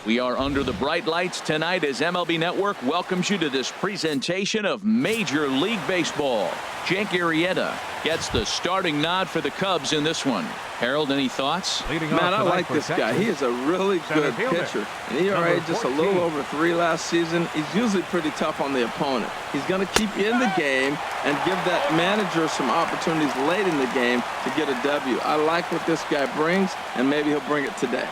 We are under the bright lights tonight as MLB Network welcomes you to this presentation of Major League Baseball. Jake Arrieta gets the starting nod for the Cubs in this one. Harold, any thoughts? Man, I like this guy. He is a really good pitcher. An ERA just a little over 3 last season. He's usually pretty tough on the opponent. He's going to keep you in the game and give that manager some opportunities late in the game to get a W. I like what this guy brings, and maybe he'll bring it today.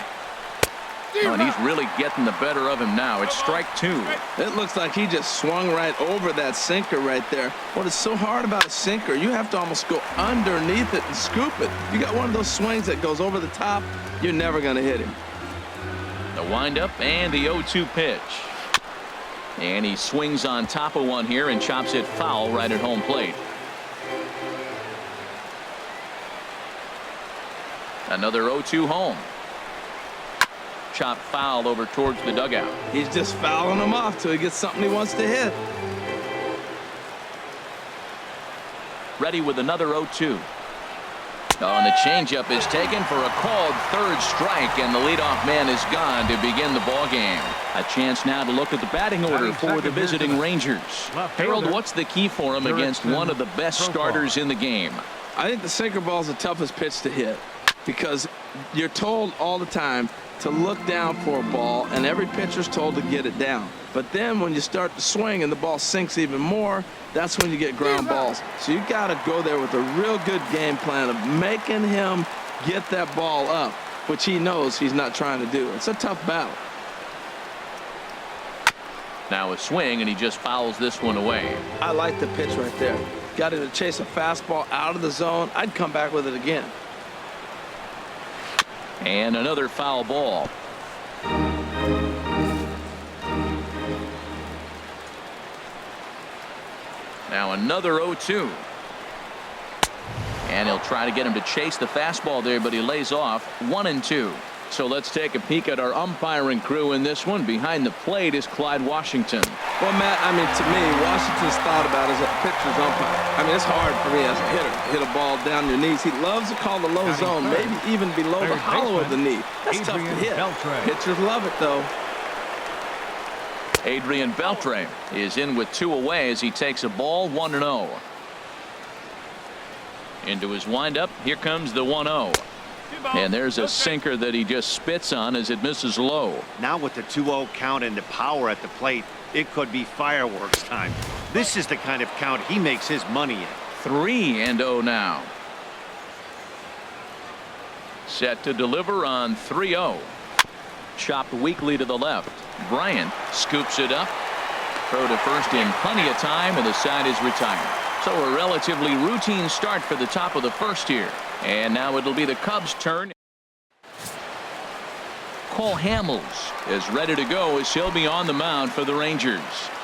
Oh, and he's really getting the better of him now. It's strike 2. It looks like he just swung right over that sinker right there. What is so hard about a sinker, you have to almost go underneath it and scoop it. You got one of those swings that goes over the top, you're never going to hit him. The windup and the 0-2 pitch. And he swings on top of one here and chops it foul right at home plate. Another 0-2 home. Chop foul over towards the dugout. He's just fouling him off till he gets something he wants to hit. Ready with another 0-2. Oh, and the changeup is taken for a called third strike, and the leadoff man is gone to begin the ball game. A chance now to look at the batting order for the visiting Rangers. Harold, what's the key for him against one of the best starters in the game? I think the sinker ball is the toughest pitch to hit because you're told all the time to look down for a ball, and every pitcher's told to get it down. But then when you start to swing and the ball sinks even more, that's when you get ground balls. So you got to go there with a real good game plan of making him get that ball up, which he knows he's not trying to do. It's a tough battle. Now a swing, and he just fouls this one away. I like the pitch right there. Got him to chase a fastball out of the zone. I'd come back with it again. And another foul ball. Now another 0-2. And he'll try to get him to chase the fastball there, but he lays off. 1-2. So let's take a peek at our umpiring crew in this one. Behind the plate is Clyde Washington. Well, Matt, I mean, to me, Washington's thought about as a pitcher's umpire. I mean, it's hard for me as a hitter to hit a ball down your knees. He loves to call the low zone, maybe even below the hollow of the knee. That's tough to hit. Pitchers love it, though. Adrian Beltre is in with 2 away as he takes a ball. 1-0. Into his windup. Here comes the 1-0. And there's a sinker that he just spits on as it misses low. Now with the 2-0 count and the power at the plate, it could be fireworks time. This is the kind of count he makes his money in. 3-0 now. Set to deliver on 3-0. Chopped weakly to the left. Bryant scoops it up. Throw to first in plenty of time, and the side is retired. So a relatively routine start for the top of the first here. And now it'll be the Cubs' turn. Cole Hamels is ready to go as he'll be on the mound for the Rangers.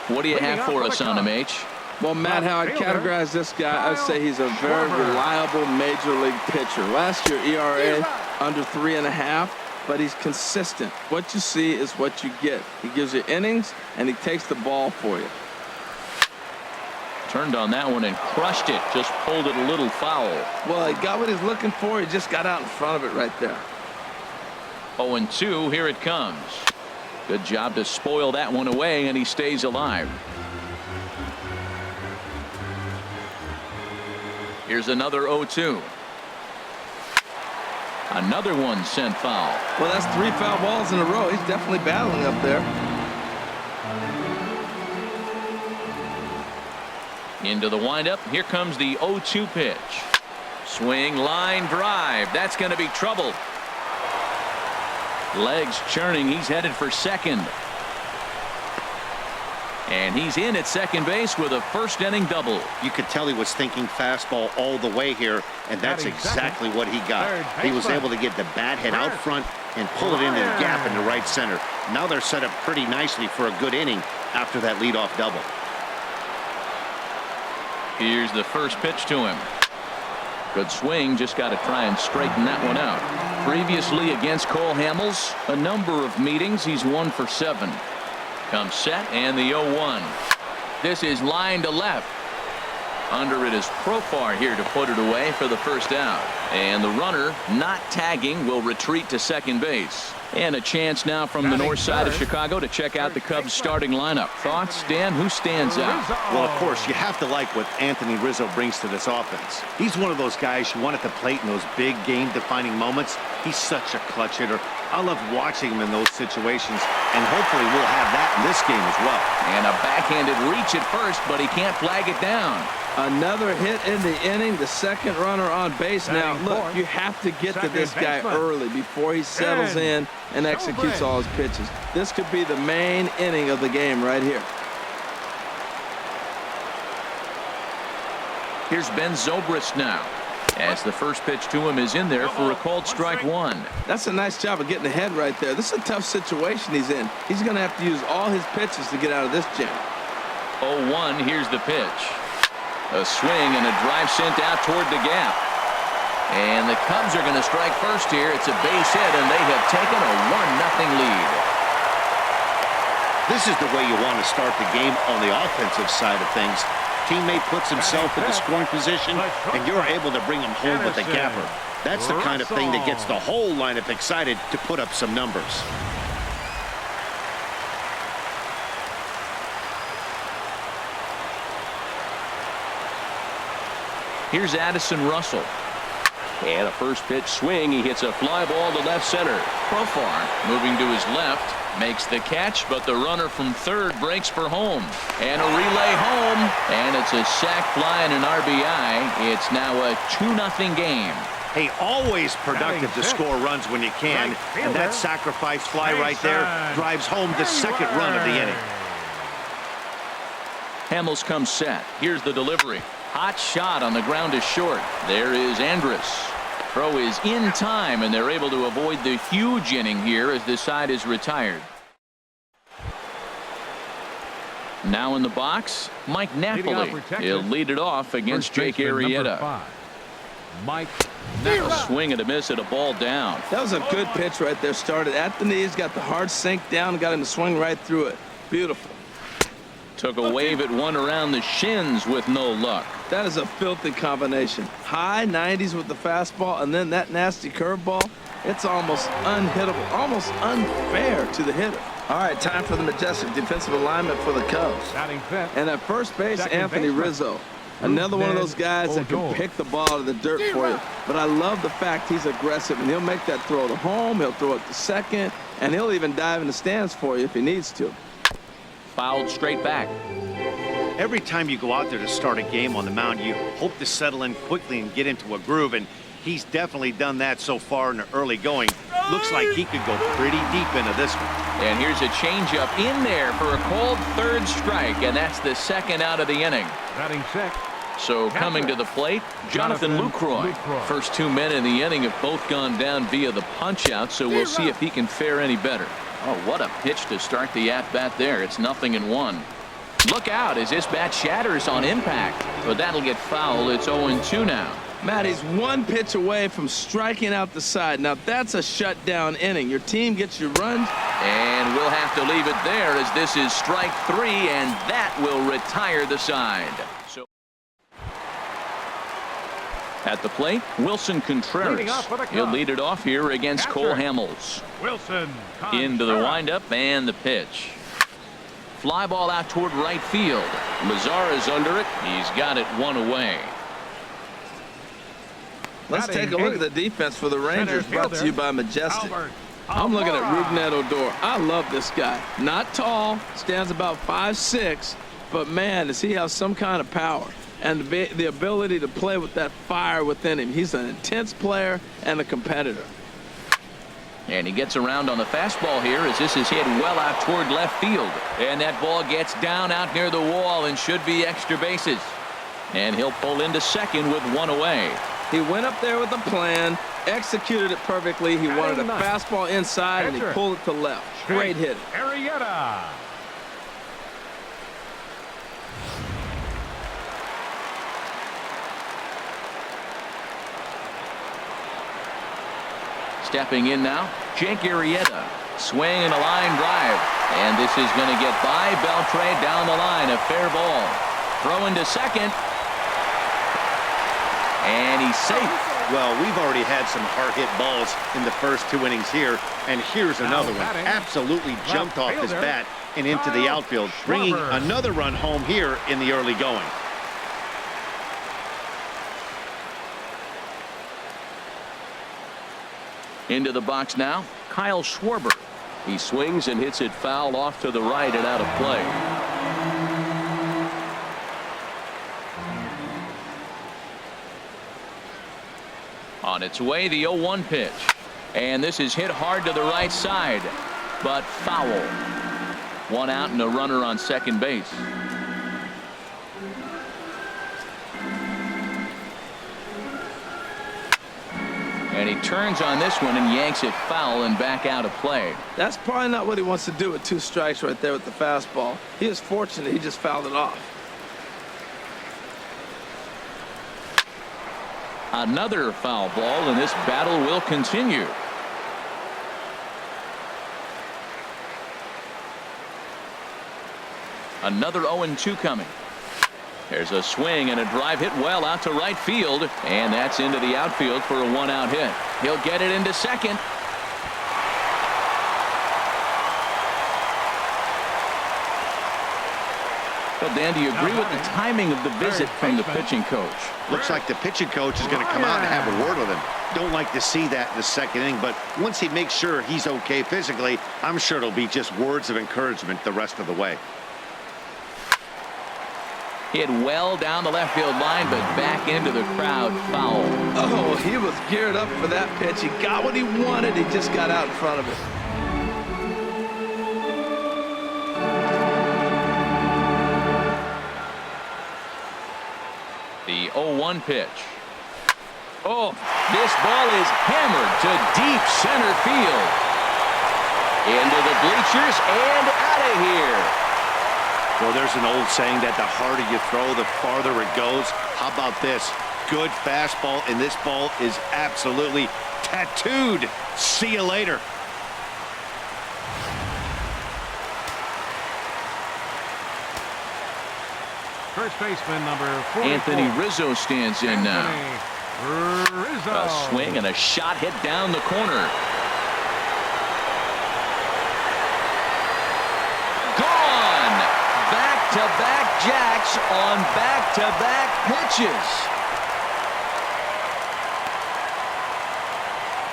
What do you have for us on him, H? Well, Matt, how I'd categorize this guy, I'd say he's a very reliable major league pitcher. Last year, ERA under 3.5, but he's consistent. What you see is what you get. He gives you innings, and he takes the ball for you. Turned on that one and crushed it. Just pulled it a little foul. Well, he got what he's looking for. He just got out in front of it right there. 0-2. Here it comes. Good job to spoil that one away, and he stays alive. Here's another 0-2. Another one sent foul. Well, that's 3 foul balls in a row. He's definitely battling up there. Into the windup. Here comes the 0-2 pitch. Swing, line drive. That's going to be trouble. Legs churning. He's headed for second. And he's in at second base with a first inning double. You could tell he was thinking fastball all the way here, and that's exactly what he got. He was able to get the bat head out front and pull it into the gap in the right center. Now they're set up pretty nicely for a good inning after that leadoff double. Here's the first pitch to him. Good swing. Just got to try and straighten that one out. Previously against Cole Hamels, a number of meetings. He's 1 for 7. Comes set, and the 0-1. This is line to left. Under it is Profar here to put it away for the first out. And the runner not tagging will retreat to second base. And a chance now from the north side of Chicago to check out the Cubs starting lineup. Thoughts, Dan? Who stands out? Well, of course, you have to like what Anthony Rizzo brings to this offense. He's one of those guys you want at the plate in those big game-defining moments. He's such a clutch hitter. I love watching him in those situations, and hopefully we'll have that in this game as well. And a backhanded reach at first, but he can't flag it down. Another hit in the inning, the second runner on base. Now, look, you have to get to this guy early before he settles in and executes all his pitches. This could be the main inning of the game right here. Here's Ben Zobrist now, as the first pitch to him is in there for a called strike one. That's a nice job of getting ahead right there. This is a tough situation he's in. He's going to have to use all his pitches to get out of this jam. 0-1, here's the pitch. A swing and a drive sent out toward the gap. And the Cubs are going to strike first here. It's a base hit, and they have taken a 1-0 lead. This is the way you want to start the game on the offensive side of things. Teammate puts himself in the scoring position, and you're able to bring him home with a gapper. That's the kind of thing that gets the whole lineup excited to put up some numbers. Here's Addison Russell. And a first pitch swing. He hits a fly ball to left center. Profar moving to his left. Makes the catch, but the runner from third breaks for home. And a relay home. And it's a sac fly and an RBI. It's now a 2-0 game. Hey, always productive to score runs when you can. And that sacrifice fly right there drives home the second run of the inning. Hamels comes set. Here's the delivery. Hot shot on the ground is short. There is Andrus. Throw is in time, and they're able to avoid the huge inning here as this side is retired. Now in the box, Mike Napoli. He'll lead it off against Jake Arrieta. Mike. A swing and a miss at a ball down. That was a good pitch right there. Started at the knees, got the hard sink down, got him to swing right through it. Beautiful. Took a wave at one around the shins with no luck. That is a filthy combination. High 90s with the fastball, and then that nasty curveball. It's almost unhittable, almost unfair to the hitter. All right, time for the majestic defensive alignment for the Cubs. And at first base, Anthony Rizzo. Another one of those guys that can pick the ball out of the dirt for you. But I love the fact he's aggressive, and he'll make that throw to home, he'll throw it to second, and he'll even dive in the stands for you if he needs to. Fouled straight back. Every time you go out there to start a game on the mound, you hope to settle in quickly and get into a groove, and he's definitely done that so far in the early going. Looks like he could go pretty deep into this one. And here's a changeup in there for a called third strike, and that's the second out of the inning. Batting check. So coming to the plate, Jonathan Lucroy. First 2 men in the inning have both gone down via the punch-out, so we'll see if he can fare any better. Oh, what a pitch to start the at-bat there. It's 0-1. Look out as this bat shatters on impact. But that'll get foul. It's 0-2 now. Matt, he's one pitch away from striking out the side. Now, that's a shutdown inning. Your team gets your runs. And we'll have to leave it there as this is strike 3, and that will retire the side. So at the plate, Wilson Contreras. He'll lead it off here against Cole Hamels. Wilson Into the windup and the pitch. Fly ball out toward right field. Mazara's under it. He's got it one away. Let's take a look at the defense for the Rangers, brought to you by Majestic. I'm looking at Rougned Odor. I love this guy. Not tall, stands about 5'6", but man, does he have some kind of power and the ability to play with that fire within him. He's an intense player and a competitor. And he gets around on the fastball here as this is hit well out toward left field. And that ball gets down out near the wall and should be extra bases. And he'll pull into second with one away. He went up there with a plan, executed it perfectly. He wanted a fastball inside, and he pulled it to left. Great hit. Arrieta. Stepping in now, Jake Arrieta. Swing and a line drive. And this is going to get by Beltre down the line. A fair ball. Throw into second. And he's safe. Well, we've already had some hard-hit balls in the first 2 innings here, and here's another one. Absolutely jumped off his bat and into the outfield, bringing another run home here in the early going. Into the box now, Kyle Schwarber. He swings and hits it foul off to the right and out of play. On its way, the 0-1 pitch. And this is hit hard to the right side, but foul. 1 out and a runner on second base. And he turns on this one and yanks it foul and back out of play. That's probably not what he wants to do with 2 strikes right there with the fastball. He is fortunate he just fouled it off. Another foul ball, and this battle will continue. Another 0-2 coming. There's a swing and a drive hit well out to right field, and that's into the outfield for a 1-out hit. He'll get it into second. But Dan, do you agree with the timing of the visit from the pitching coach? Looks like the pitching coach is going to come out and have a word with him. Don't like to see that in the second inning, but once he makes sure he's okay physically, I'm sure it'll be just words of encouragement the rest of the way. Hit well down the left field line, but back into the crowd, foul. Oh, he was geared up for that pitch. He got what he wanted. He just got out in front of it. The 0-1 pitch. Oh, this ball is hammered to deep center field. Into the bleachers and out of here. Well, there's an old saying that the harder you throw, the farther it goes. How about this? Good fastball, and this ball is absolutely tattooed. See you later. First baseman number 44. Anthony Rizzo stands in now. Rizzo. A swing and a shot hit down the corner. Gone! Back-to-back jacks on back-to-back pitches.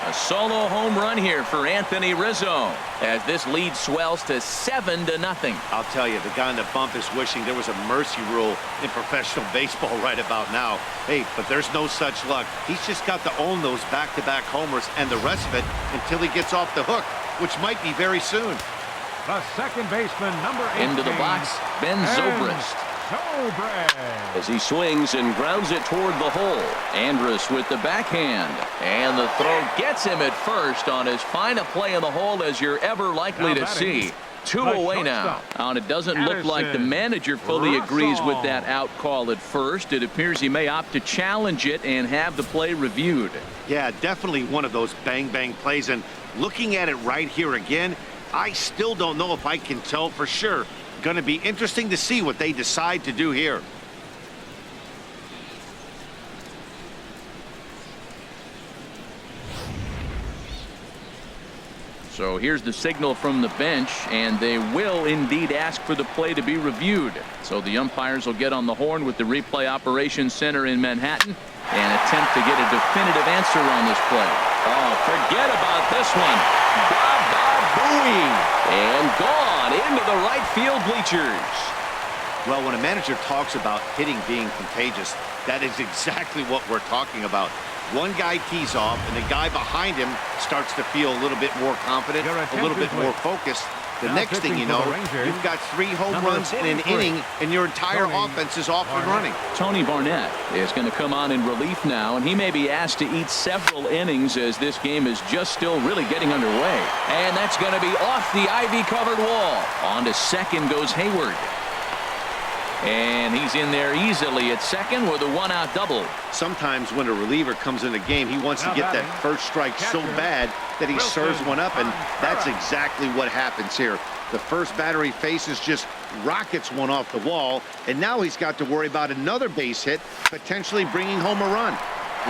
A solo home run here for Anthony Rizzo as this lead swells to 7-0. I'll tell you, the guy in the bump is wishing there was a mercy rule in professional baseball right about now. Hey, but there's no such luck. He's just got to own those back-to-back homers and the rest of it until he gets off the hook, which might be very soon. The second baseman number 18. Into the box, Ben Zobrist. As he swings and grounds it toward the hole. Andrus with the backhand. And the throw gets him at first on as fine a play in the hole as you're ever likely to see. 2 away now. And it doesn't look like the manager fully agrees with that out call at first. It appears he may opt to challenge it and have the play reviewed. Yeah, definitely one of those bang-bang plays. And looking at it right here again, I still don't know if I can tell for sure. Going to be interesting to see what they decide to do here. So here's the signal from the bench, and they will indeed ask for the play to be reviewed. So the umpires will get on the horn with the replay operations center in Manhattan and attempt to get a definitive answer on this play. Oh, forget about this one. Booey, and gone into the right field bleachers. Well, when a manager talks about hitting being contagious, that is exactly what we're talking about. One guy tees off, and the guy behind him starts to feel a little bit more confident, a little bit more focused. The next thing you know, you've got 3 home runs in an inning, and your entire offense is off and running. Tony Barnett is going to come on in relief now, and he may be asked to eat several innings as this game is just still really getting underway. And that's going to be off the ivy-covered wall. On to second goes Hayward. And he's in there easily at second with a 1-out double. Sometimes when a reliever comes in the game, he wants to get that first strike so bad that he serves one up, and that's exactly what happens here. The first batter he faces just rockets one off the wall, and now he's got to worry about another base hit, potentially bringing home a run.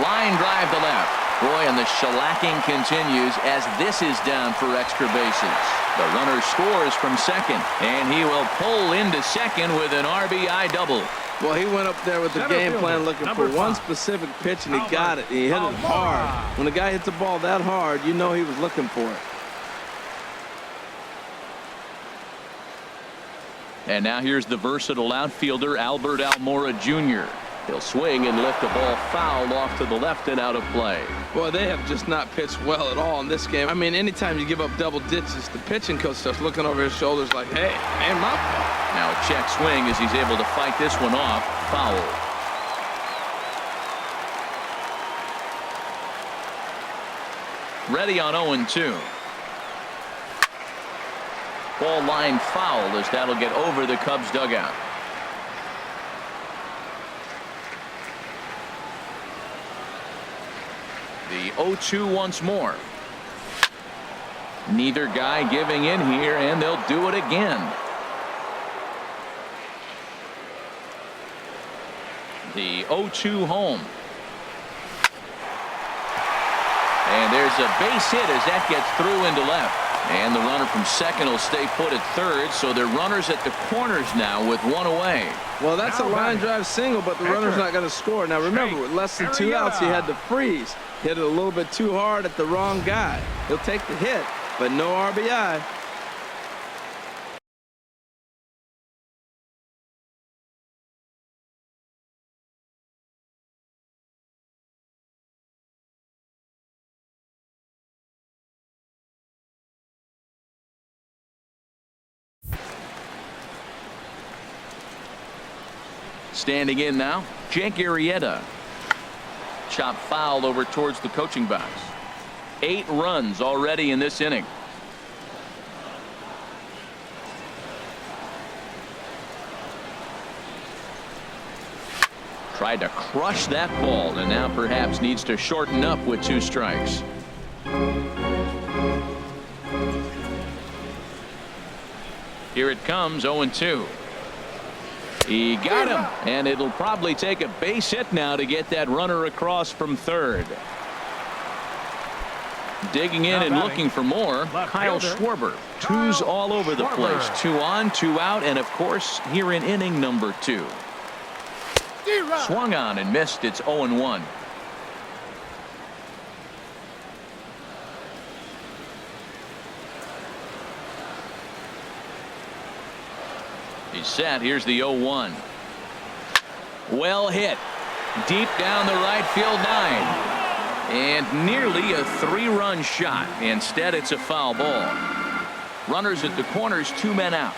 Line drive to left. Boy, and the shellacking continues as this is down for extra bases. The runner scores from second, and he will pull into second with an RBI double. Well, he went up there with the game plan looking for one specific pitch, and he got it. He hit it hard. When a guy hits a ball that hard, you know he was looking for it. And now here's the versatile outfielder, Albert Almora Jr. He'll swing and lift the ball foul off to the left and out of play. Boy, they have just not pitched well at all in this game. I mean, anytime you give up double digits, the pitching coach starts looking over his shoulders like, hey, ain't my fault. Now a check swing as he's able to fight this one off. Foul. Ready on 0-2. Ball line foul as that'll get over the Cubs dugout. The 0-2 once more. Neither guy giving in here, and they'll do it again. The 0-2 home. And there's a base hit as that gets through into left. And the runner from second will stay put at third, so they're runners at the corners now with one away. Well, that's a line drive single, but the runner's not going to score. Now remember, with less than 2 outs, he had to freeze. Hit it a little bit too hard at the wrong guy. He'll take the hit, but no RBI. Standing in now, Jake Arrieta. Chop foul over towards the coaching box. 8 runs already in this inning. Tried to crush that ball and now perhaps needs to shorten up with 2 strikes. Here it comes, 0-2. He got him, and it'll probably take a base hit now to get that runner across from third. Digging in and looking for more, Kyle Schwarber. 2s all over the place. 2 on, 2 out, and of course here in inning number 2. Swung on and missed. It's 0-1. He's set. Here's the 0-1. Well hit. Deep down the right field line. And nearly a 3-run shot. Instead, it's a foul ball. Runners at the corners, 2 men out.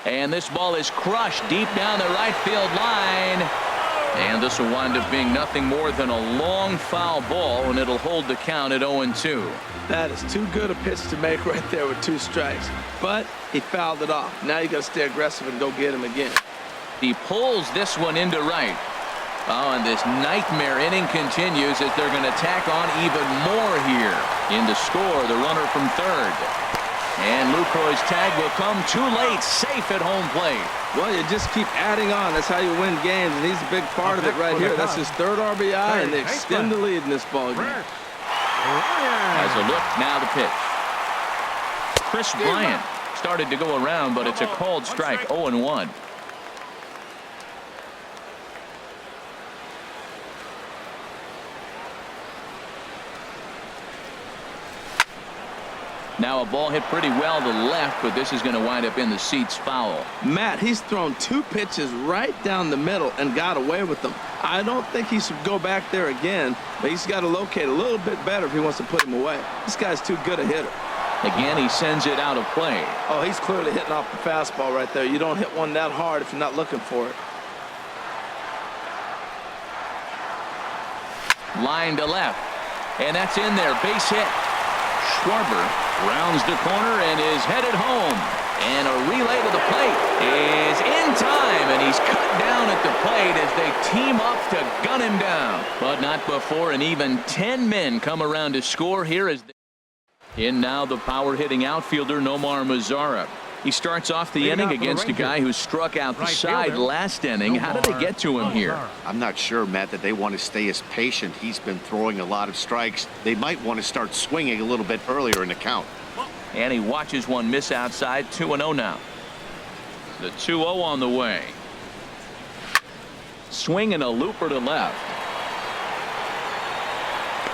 And this ball is crushed deep down the right field line. And this will wind up being nothing more than a long foul ball, and it'll hold the count at 0-2. That is too good a pitch to make right there with 2 strikes. But he fouled it off. Now you got to stay aggressive and go get him again. He pulls this one into right. Oh, and this nightmare inning continues as they're going to tack on even more here. In to score, the runner from third. And Lucroy's tag will come too late, safe at home plate. Well, you just keep adding on. That's how you win games, and he's a big part of it right here. That's his 3rd RBI, and they extend the lead in this ball game. As a look, now the pitch. Chris Bryant started to go around, but it's a called strike, 0-1. Now a ball hit pretty well to the left, but this is going to wind up in the seats foul. Matt, he's thrown 2 pitches right down the middle and got away with them. I don't think he should go back there again, but he's got to locate a little bit better if he wants to put him away. This guy's too good a hitter. Again, he sends it out of play. Oh, he's clearly hitting off the fastball right there. You don't hit one that hard if you're not looking for it. Line to left, and that's in there. Base hit. Schwarber rounds the corner and is headed home. And a relay to the plate is in time, and he's cut down at the plate as they team up to gun him down. But not before an even 10 men come around to score here. As in now the power hitting outfielder Nomar Mazara. He starts off the inning against a guy who struck out the side last inning. How did they get to him here? I'm not sure, Matt, that they want to stay as patient. He's been throwing a lot of strikes. They might want to start swinging a little bit earlier in the count. And he watches one miss outside. 2-0 now. The 2-0 on the way. Swing and a looper to left.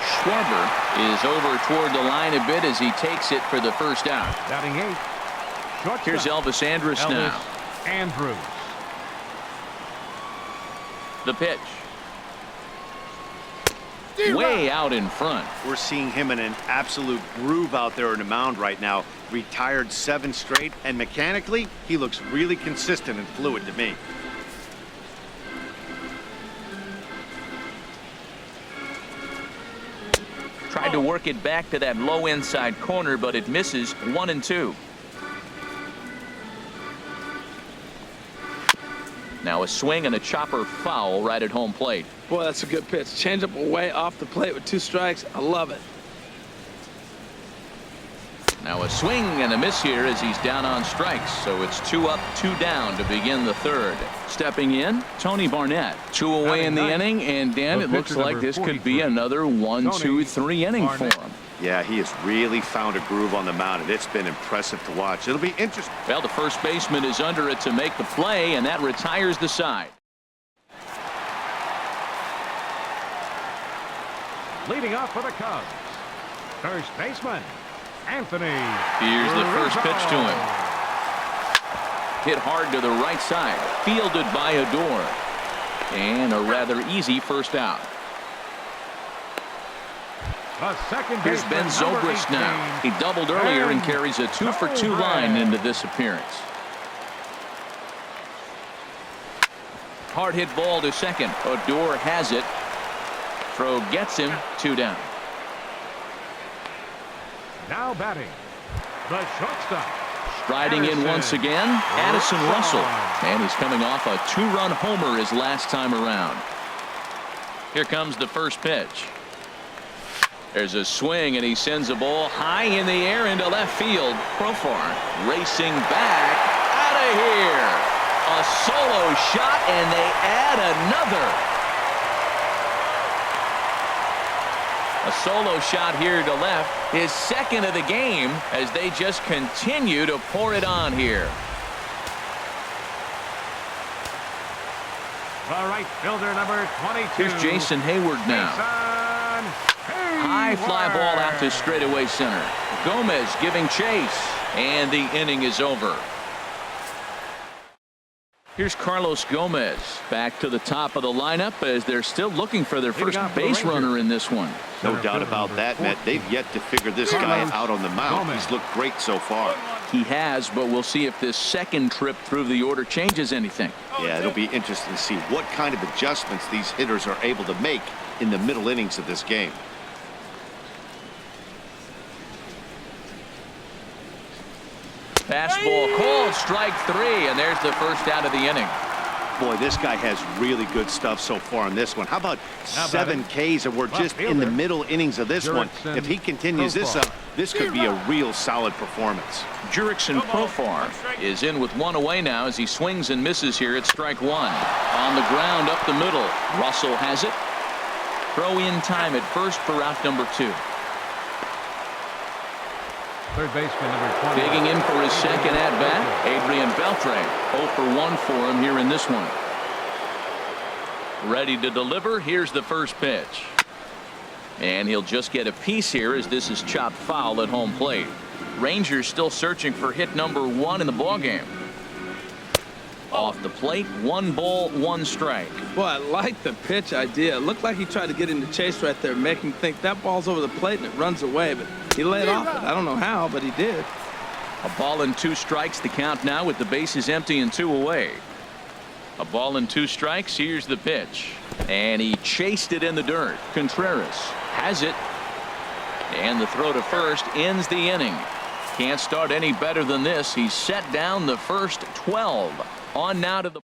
Schwarber is over toward the line a bit as he takes it for the first out. Batting 8. Shortstop. Here's Elvis Andrus now. Andrus. The pitch. Way out in front. We're seeing him in an absolute groove out there in the mound right now. Retired 7 straight, and mechanically, he looks really consistent and fluid to me. Tried to work it back to that low inside corner, but it misses. 1-2. Now a swing and a chopper foul right at home plate. Boy, that's a good pitch. Change up away off the plate with 2 strikes. I love it. Now a swing and a miss here as he's down on strikes. So it's 2 up, 2 down to begin the third. Stepping in, Tony Barnett. 2 away in the inning, and Dan, it looks like this could be another 1, 2, 3 inning for him. Yeah, he has really found a groove on the mound, and it's been impressive to watch. It'll be interesting. Well, the first baseman is under it to make the play, and that retires the side. Leading off for the Cubs, first baseman, Anthony. Here's the first pitch to him. Hit hard to the right side. Fielded by Adore. And a rather easy first out. The second Here's Ben Zobrist now. He doubled earlier and carries a 2-for-2 line into this appearance. Hard hit ball to second. Adore has it. Throw gets him. 2 down. Now batting, the shortstop. Striding in once again, Addison Russell. And he's coming off a 2-run homer his last time around. Here comes the first pitch. There's a swing, and he sends a ball high in the air into left field. Profar racing back out of here. A solo shot, and they add another. A solo shot here to left, his second of the game, as they just continue to pour it on here. The right fielder, number 22. Here's Jason Hayward now. High fly ball out to straightaway center. Gomez giving chase, and the inning is over. Here's Carlos Gomez back to the top of the lineup as they're still looking for their first base runner in this one. No doubt about that, Matt. They've yet to figure this guy out on the mound. He's looked great so far. He has, but we'll see if this second trip through the order changes anything. Yeah, it'll be interesting to see what kind of adjustments these hitters are able to make in the middle innings of this game. Fastball called, strike 3, and there's the first out of the inning. Boy, this guy has really good stuff so far in this one. How about 7 Ks, and we're just in the middle innings of this one. If he continues this up, this could be a real solid performance. Jurickson Profar is in with 1 away now as he swings and misses here at strike 1. On the ground up the middle. Russell has it. Throw in time at first for out number 2. Third baseman, number 20. Digging in for his second at-bat, Adrian Beltre. 0 for 1 for him here in this one. Ready to deliver. Here's the first pitch. And he'll just get a piece here as this is chopped foul at home plate. Rangers still searching for hit number 1 in the ballgame. Off the plate, 1 ball, 1 strike. Boy, I like the pitch idea. It looked like he tried to get into chase right there, make him think that ball's over the plate and it runs away, but he laid off it. I don't know how, but he did. A ball and 2 strikes the count now with the bases empty and 2 away. A ball and 2 strikes. Here's the pitch. And he chased it in the dirt. Contreras has it. And the throw to first ends the inning. Can't start any better than this. He's set down the first 12. On now to the.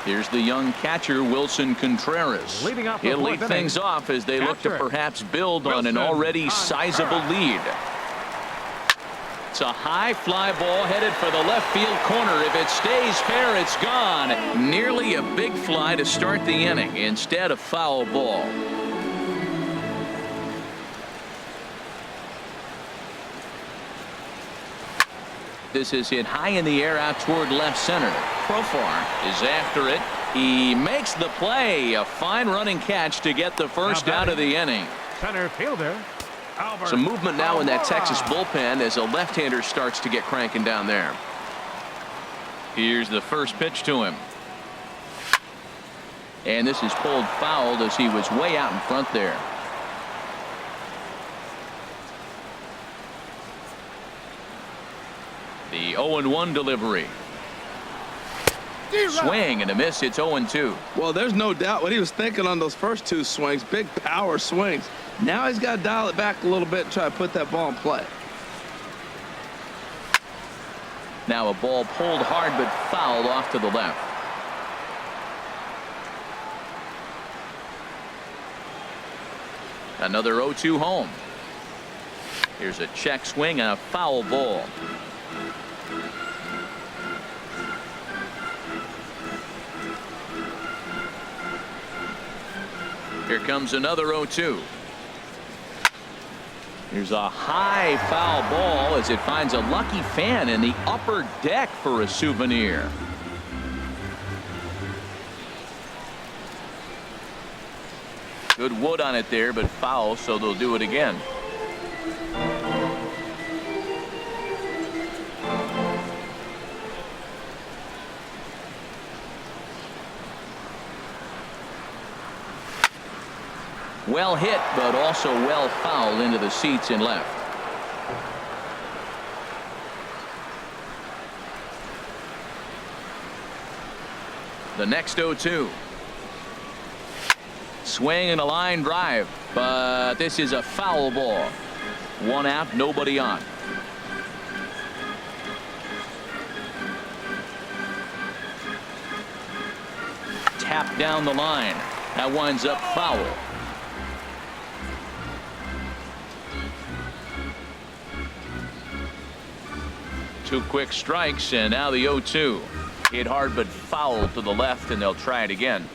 Here's the young catcher, Wilson Contreras. He'll lead things off as they look to perhaps build on an already sizable lead. It's a high fly ball headed for the left field corner. If it stays fair, it's gone. Nearly a big fly to start the inning. Instead, a foul ball. This is hit high in the air out toward left center. Profar is after it. He makes the play. A fine running catch to get the first out of the inning. Center fielder. Some movement now in that Texas bullpen as a left-hander starts to get cranking down there. Here's the first pitch to him. And this is pulled foul as he was way out in front there. The 0-1 delivery. Swing and a miss. It's 0-2. Well, there's no doubt what he was thinking on those first two swings. Big power swings. Now he's got to dial it back a little bit and try to put that ball in play. Now a ball pulled hard but fouled off to the left. Another 0-2 home. Here's a check swing and a foul ball. Here comes another 0-2. Here's a high foul ball as it finds a lucky fan in the upper deck for a souvenir. Good wood on it there, but foul, so they'll do it again. Well hit, but also well fouled into the seats and left. The next 0-2. Swing and a line drive, but this is a foul ball. One out, nobody on. Tap down the line. That winds up foul. Two quick strikes, and now the 0-2. Hit hard but foul to the left, and they'll try it again.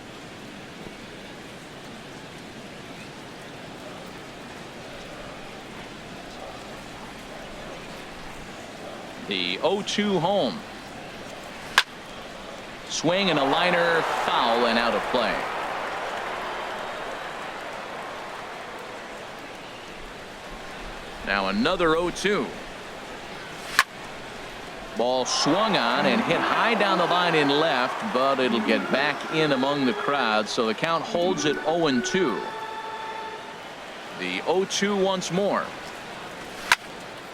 The 0-2 home. Swing and a liner, foul and out of play. Now another 0-2. Ball swung on and hit high down the line in left, but it'll get back in among the crowd, so the count holds at 0-2. The 0-2 once more.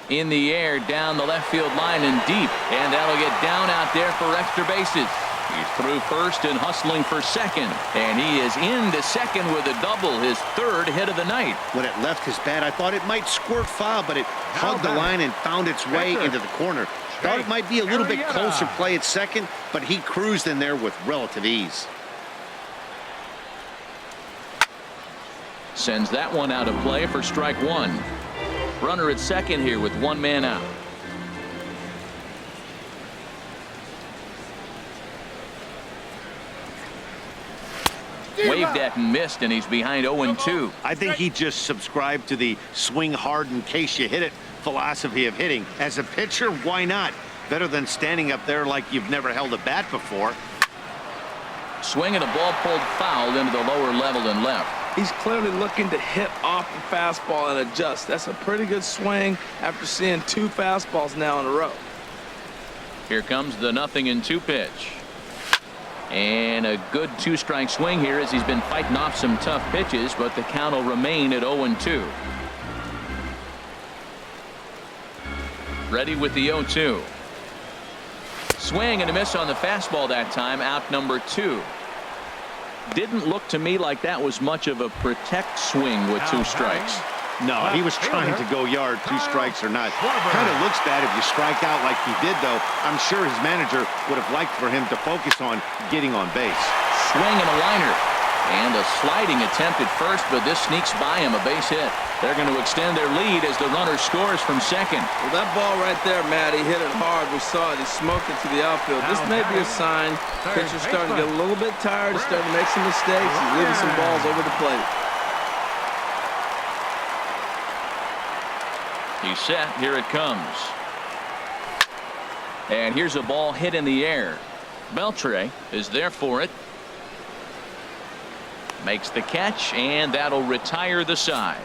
In the air down the left field line and deep, and that'll get down out there for extra bases. He's through first and hustling for second, and he is into second with a double, his third hit of the night. When it left his bat, I thought it might squirt foul, but it hugged the line and found its way into the corner. Thought it might be a little bit closer play at second, but he cruised in there with relative ease. Sends that one out of play for strike one. Runner at second here with one man out. Waved at and missed, and he's behind 0-2. I think he just subscribed to the swing hard in case you hit it philosophy of hitting. As a pitcher, why not? Better than standing up there like you've never held a bat before. Swing and a ball pulled foul into the lower level and left. He's clearly looking to hit off the fastball and adjust. That's a pretty good swing after seeing two fastballs now in a row. Here comes the 0-2 pitch. And a good two-strike swing here as he's been fighting off some tough pitches, but the count will remain at 0-2. Ready with the 0-2. Swing and a miss on the fastball that time, out number 2. Didn't look to me like that was much of a protect swing with two strikes. No, he was trying to go yard, two strikes or not. Kind of looks bad if you strike out like he did, though. I'm sure his manager would have liked for him to focus on getting on base. Swing and a liner. And a sliding attempt at first, but this sneaks by him, a base hit. They're going to extend their lead as the runner scores from second. Well, that ball right there, Matt, he hit it hard. We saw it. He smoked it to the outfield. This may be a sign pitcher's starting to get a little bit tired. He's starting to make some mistakes. He's leaving some balls over the plate. He's set. Here it comes. And here's a ball hit in the air. Beltre is there for it. Makes the catch, and that'll retire the side.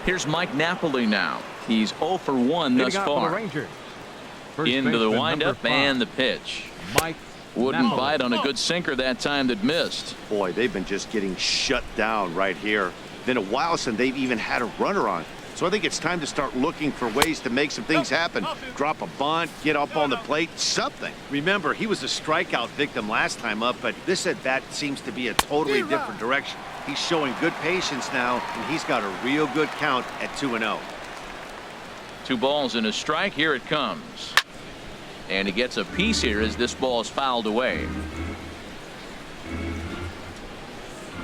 Here's Mike Napoli now. He's 0 for 1 thus far. Into the windup and the pitch. Mike Wouldn't bite on a good sinker that time that missed. Boy, they've been just getting shut down right here. Been a while since they've even had a runner on. So I think it's time to start looking for ways to make some things happen. Drop a bunt, get up on the plate, something. Remember, he was a strikeout victim last time up, but this at bat seems to be a totally different direction. He's showing good patience now, and he's got a real good count at 2-0. 2 balls and a strike. Here it comes. And he gets a piece here as this ball is fouled away.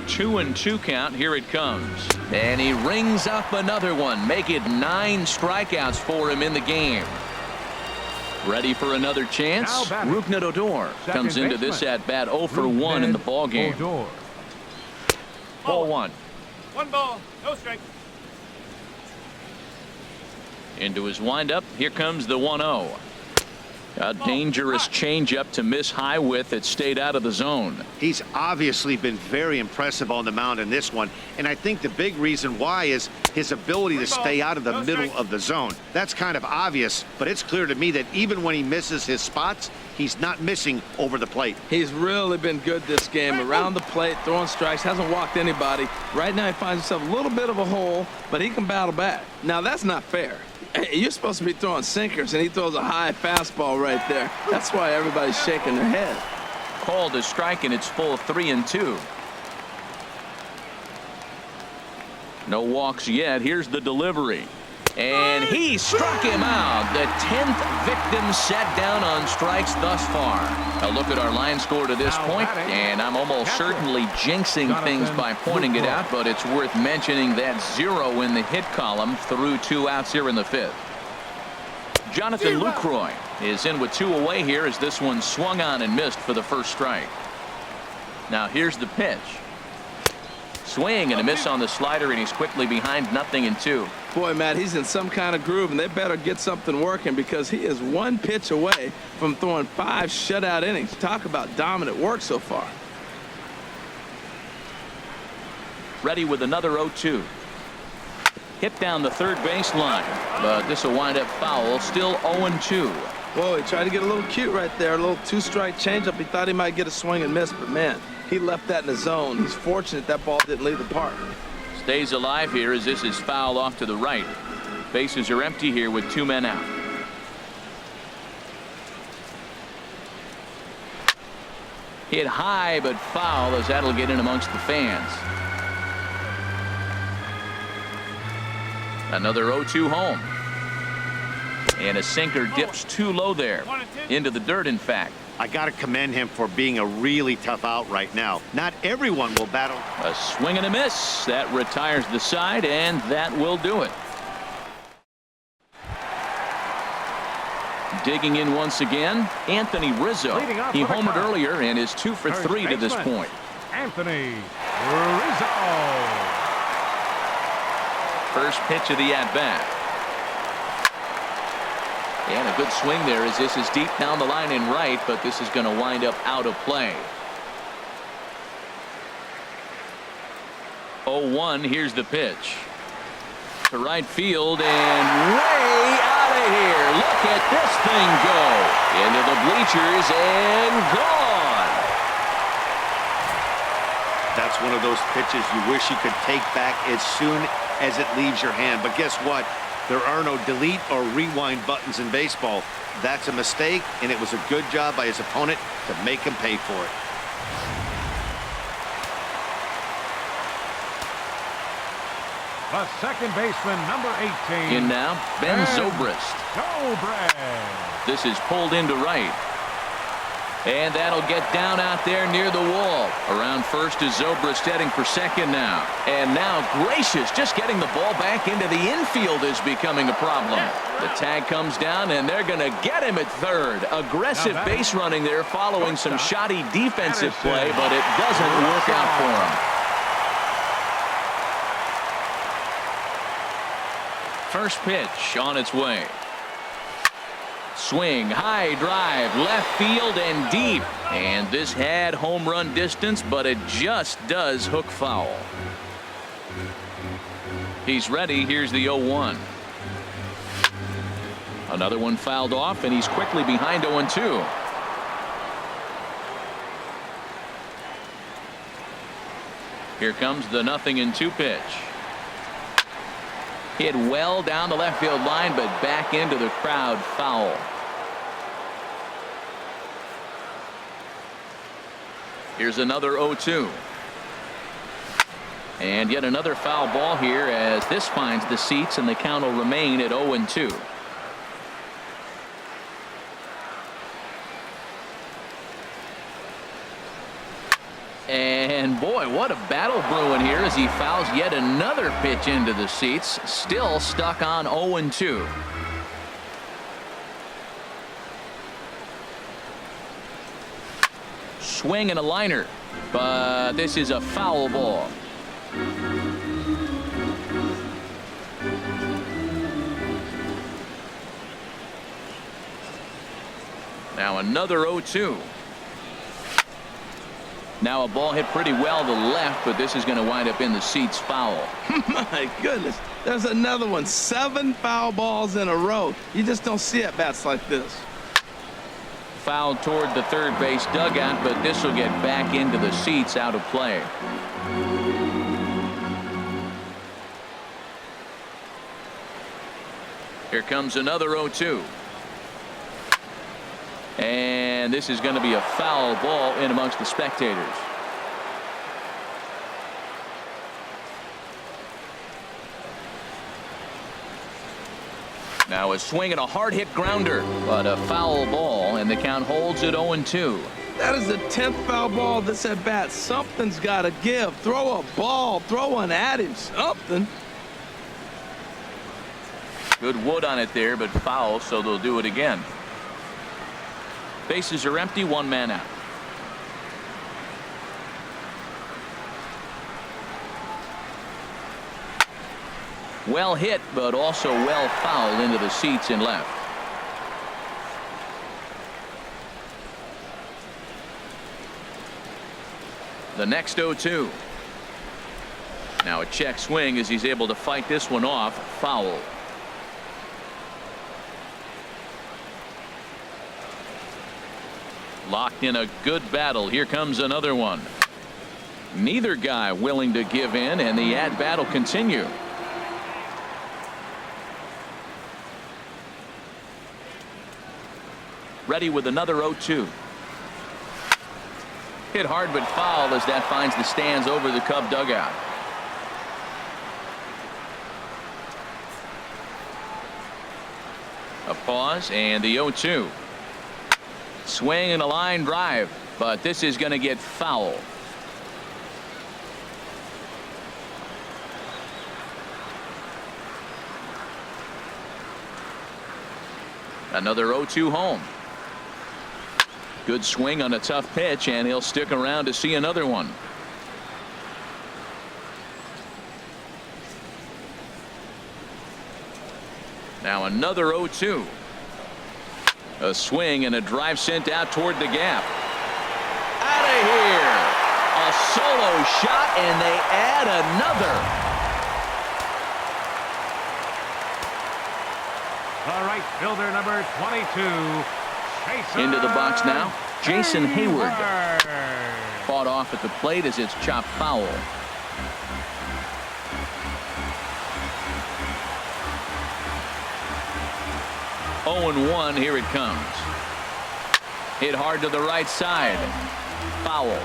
2-2 count. Here it comes. And he rings up another one. Make it 9 strikeouts for him in the game. Ready for another chance? Rougned Odor comes into this at bat 0 for 1 in the ball game. Ball 1. 1 ball, no strike. Into his windup. Here comes the 1-0. A dangerous changeup to miss high with. It stayed out of the zone. He's obviously been very impressive on the mound in this one, and I think the big reason why is his ability to stay out of the middle of the zone. That's kind of obvious, but it's clear to me that even when he misses his spots, he's not missing over the plate. He's really been good this game. Around the plate, throwing strikes, hasn't walked anybody. Right now he finds himself a little bit of a hole, but he can battle back. Now that's not fair. You're supposed to be throwing sinkers, and he throws a high fastball right there. That's why everybody's shaking their head. Called a strike, and it's full 3-2. No walks yet. Here's the delivery. And he struck him out. The 10th victim set down on strikes thus far. A look at our line score to this point, and I'm almost certainly jinxing things by pointing it out, but it's worth mentioning that 0 in the hit column through 2 outs here in the 5th. Jonathan Lucroy is in with 2 away here as this one swung on and missed for the first strike. Now here's the pitch. Swing and a miss on the slider, and he's quickly behind 0-2. Boy, Matt, he's in some kind of groove, and they better get something working because he is 1 pitch away from throwing 5 shutout innings. Talk about dominant work so far. Ready with another 0-2. Hit down the third base line, but this will wind up foul. Still 0-2. Whoa, he tried to get a little cute right there. A little 2-strike changeup. He thought he might get a swing and miss, but man, he left that in the zone. He's fortunate that ball didn't leave the park. Stays alive here as this is fouled off to the right. Bases are empty here with 2 men out. Hit high but foul as that'll get in amongst the fans. Another 0-2 home. And a sinker dips too low there. Into the dirt, in fact. I got to commend him for being a really tough out right now. Not everyone will battle. A swing and a miss. That retires the side, and that will do it. Digging in once again, Anthony Rizzo. He homered earlier and is 2 for 3 to this point. Anthony Rizzo. First pitch of the at-bat. And a good swing there as this is deep down the line in right, but this is going to wind up out of play. 0-1. Here's the pitch. To right field and way out of here. Look at this thing go. Into the bleachers and gone. That's one of those pitches you wish you could take back as soon as it leaves your hand. But guess what? There are no delete or rewind buttons in baseball. That's a mistake, and it was a good job by his opponent to make him pay for it. The second baseman, number 18. In now, Ben Zobrist. This is pulled into right. And that'll get down out there near the wall. Around first is Zobrist heading for second now. And now Gracious just getting the ball back into the infield is becoming a problem. The tag comes down and they're going to get him at third. Aggressive base running there following some shoddy defensive play, but it doesn't work out for him. First pitch on its way. Swing, high drive, left field and deep. And this had home run distance, but it just does hook foul. He's ready. Here's the 0-1. Another one fouled off, and he's quickly behind 0-2. Here comes the 0-2 pitch. Hit well down the left field line, but back into the crowd, foul. Here's another 0-2. And yet another foul ball here as this finds the seats, and the count will remain at 0-2. And boy, what a battle brewing here as he fouls yet another pitch into the seats. Still stuck on 0-2. Swing and a liner, but this is a foul ball. Now another 0-2. Now a ball hit pretty well to the left, but this is going to wind up in the seats, foul. My goodness, there's another one. 7 foul balls in a row. You just don't see at bats like this. Foul toward the third base dugout, but this will get back into the seats, out of play. Here comes another 0-2. And this is going to be a foul ball in amongst the spectators. Now a swing and a hard hit grounder, but a foul ball, and the count holds at 0-2. That is the 10th foul ball this at bat. Something's got to give. Throw a ball, throw one at him, something. Good wood on it there, but foul, so they'll do it again. Bases are empty, 1 man out. Well hit, but also well fouled into the seats in left. The next 0-2. Now a check swing as he's able to fight this one off, foul. Locked in a good battle. Here comes another one. Neither guy willing to give in, and the at-bat will continue. Ready with another 0-2. Hit hard but foul as that finds the stands over the Cub dugout. A pause and the 0-2. Swing and a line drive, but this is going to get foul. Another 0-2 home. Good swing on a tough pitch, and he'll stick around to see another one. Now another 0-2. A swing and a drive sent out toward the gap. Out of here. A solo shot, and they add another. The right fielder, number 22. Jason Into the box now, Jason Hayward. Hayward. Fought off at the plate as it's chopped foul. Oh and 1, here it comes. Hit hard to the right side. Foul.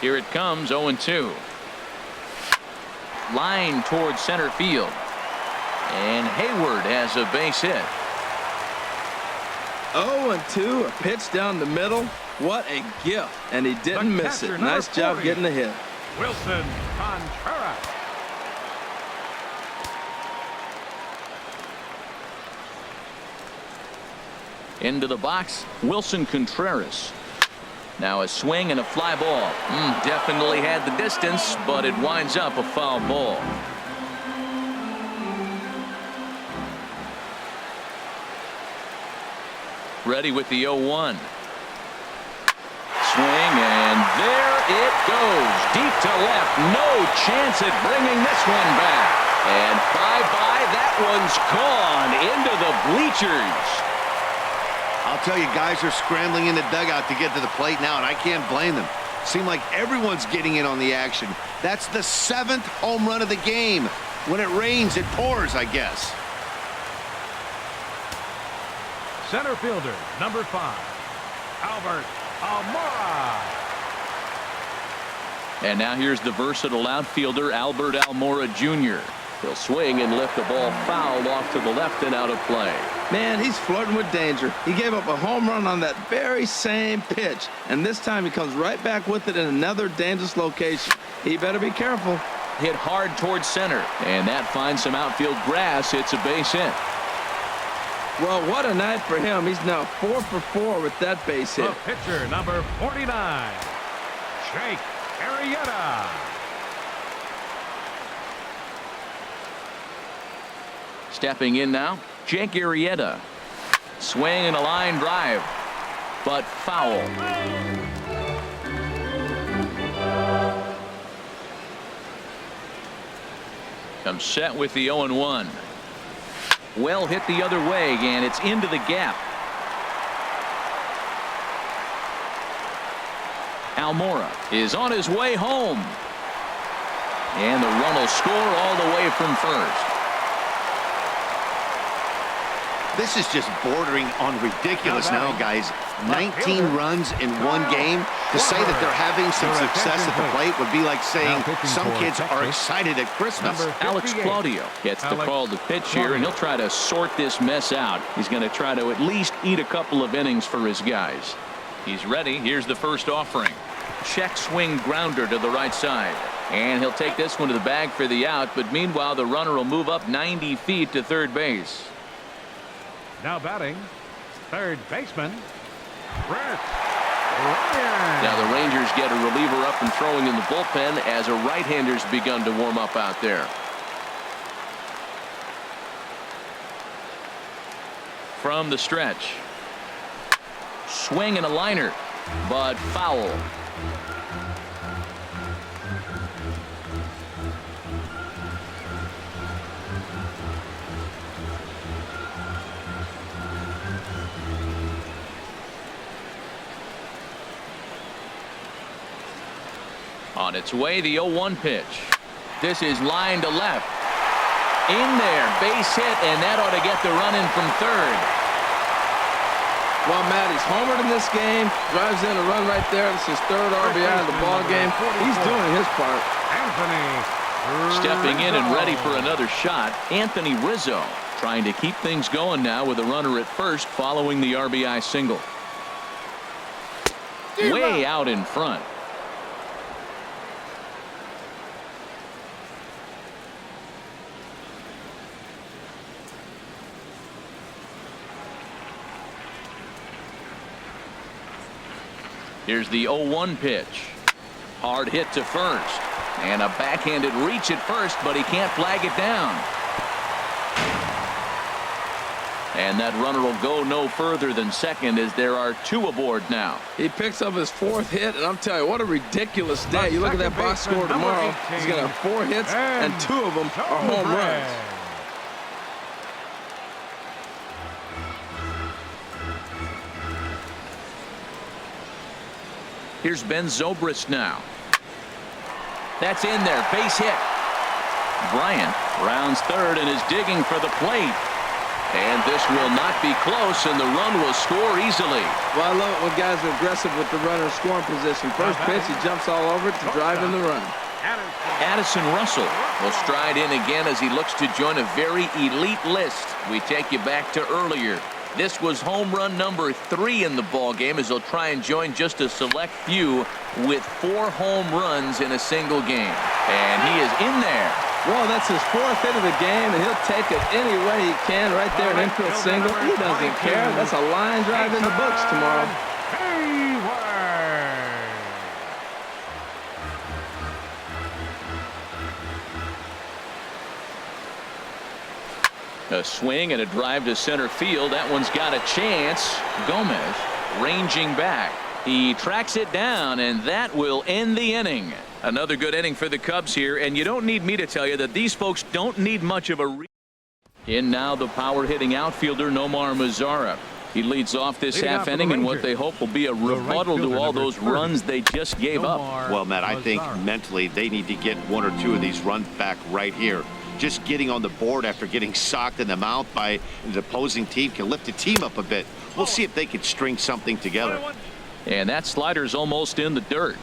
Here it comes, 0-2. line towards center field. And Hayward has a base hit. 0-2, a pitch down the middle. What a gift. And he didn't miss it. Nice job getting the hit. Wilson Contreras. Into the box, Wilson Contreras. Now a swing and a fly ball. Definitely had the distance, but it winds up a foul ball. Ready with the 0-1. Swing, and there it goes. Deep to left. No chance at bringing this one back. And bye-bye. That one's gone into the bleachers. I'll tell you, guys are scrambling in the dugout to get to the plate now, and I can't blame them. Seems like everyone's getting in on the action. That's the 7th home run of the game. When it rains, it pours, I guess. Center fielder, number 5, Albert Almora. And now here's the versatile outfielder, Albert Almora Jr. He'll swing and lift the ball foul off to the left and out of play. Man, he's flirting with danger. He gave up a home run on that very same pitch, and this time he comes right back with it in another dangerous location. He better be careful. Hit hard towards center, and that finds some outfield grass. It's a base hit. Well, what a night for him. He's now 4 for 4 with that base hit. The pitcher, number 49, Jake Arrieta. Stepping in now, Jake Arrieta. Swing and a line drive, but foul. Comes set with the 0-1. Well hit the other way, and it's into the gap. Almora is on his way home. And the run will score all the way from first. This is just bordering on ridiculous now, guys. 19 runs in one game. To say that they're having some success at the plate would be like saying some kids are excited at Christmas. Alex Claudio gets the call to pitch here, and he'll try to sort this mess out. He's going to try to at least eat a couple of innings for his guys. He's ready. Here's the first offering. Check swing grounder to the right side. And he'll take this one to the bag for the out, but meanwhile the runner will move up 90 feet to third base. Now batting, third baseman, Ryan. Now the Rangers get a reliever up and throwing in the bullpen as a right-hander's begun to warm up out there. From the stretch. Swing and a liner, but foul. On its way, the 0-1 pitch. This is line to left. In there, base hit, and that ought to get the run in from third. Well, Matt, he's homered in this game, drives in a run right there. This is his third RBI of the ball game. He's doing his part. Stepping in and ready for another shot, Anthony Rizzo, trying to keep things going now with a runner at first following the RBI single. Way out in front. Here's the 0-1 pitch. Hard hit to first. And a backhanded reach at first, but he can't flag it down. And that runner will go no further than second as there are two aboard now. He picks up his 4th hit, and I'm telling you, what a ridiculous day. You look at that box score tomorrow. He's going to have 4 hits, and 2 of them are home runs. Here's Ben Zobrist now. That's in there. Base hit. Bryant rounds third and is digging for the plate. And this will not be close, and the run will score easily. Well, I love it when guys are aggressive with the runner in scoring position. First pitch, he jumps all over it to drive in the run. Addison Russell will stride in again as he looks to join a very elite list. We take you back to earlier. This was home run number 3 in the ball game as he'll try and join just a select few with 4 home runs in a single game. And he is in there. Well, that's his 4th hit of the game, and he'll take it any way he can. Right there, an infield single. He doesn't care. That's a line drive in the books tomorrow. A swing and a drive to center field. That one's got a chance. Gomez ranging back. He tracks it down, and that will end the inning. Another good inning for the Cubs here, and you don't need me to tell you that these folks don't need much of a in now the power-hitting outfielder Nomar Mazara. He leads off this half inning in what they hope will be a rebuttal to all those runs they just gave up. Well, Matt, I think mentally they need to get 1 or 2 of these runs back right here. Just getting on the board after getting socked in the mouth by the opposing team can lift the team up a bit. We'll see if they can string something together. And that slider's almost in the dirt.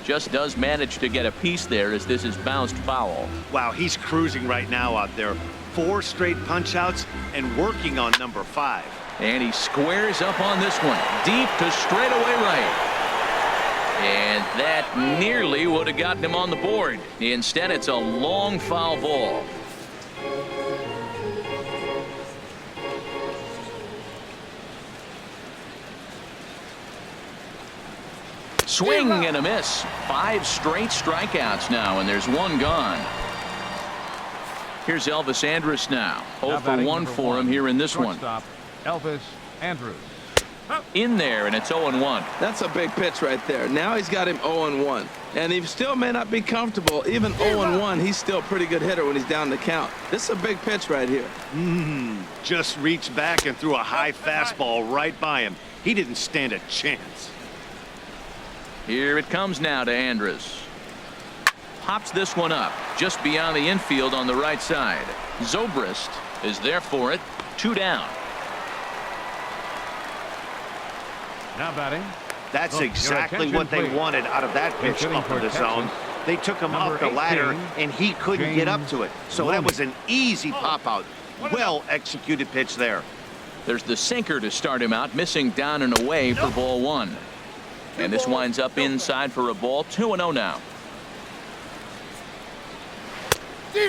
Just does manage to get a piece there as this is bounced foul. Wow, he's cruising right now out there. 4 straight punch outs and working on number 5. And he squares up on this one. Deep to straightaway right. And that nearly would have gotten him on the board. Instead, it's a long foul ball. Swing and a miss. 5 straight strikeouts now, and there's 1 gone. Here's Elvis Andrus now. 0 for 1 for him here in this one. Elvis Andrus. In there, and it's 0-1. That's a big pitch right there. Now he's got him 0-1. And he still may not be comfortable. Even 0-1, he's still a pretty good hitter when he's down the count. This is a big pitch right here. Just reached back and threw a high fastball right by him. He didn't stand a chance. Here it comes now to Andrus. Pops this one up just beyond the infield on the right side. Zobrist is there for it. 2 down. Now batting. That's exactly what they wanted out of that pitch up in the zone. They took him off the ladder, and he couldn't get up to it. So that was an easy pop-out. Well-executed pitch there. There's the sinker to start him out, missing down and away for ball 1. And this winds up inside for a ball. 2-0 now.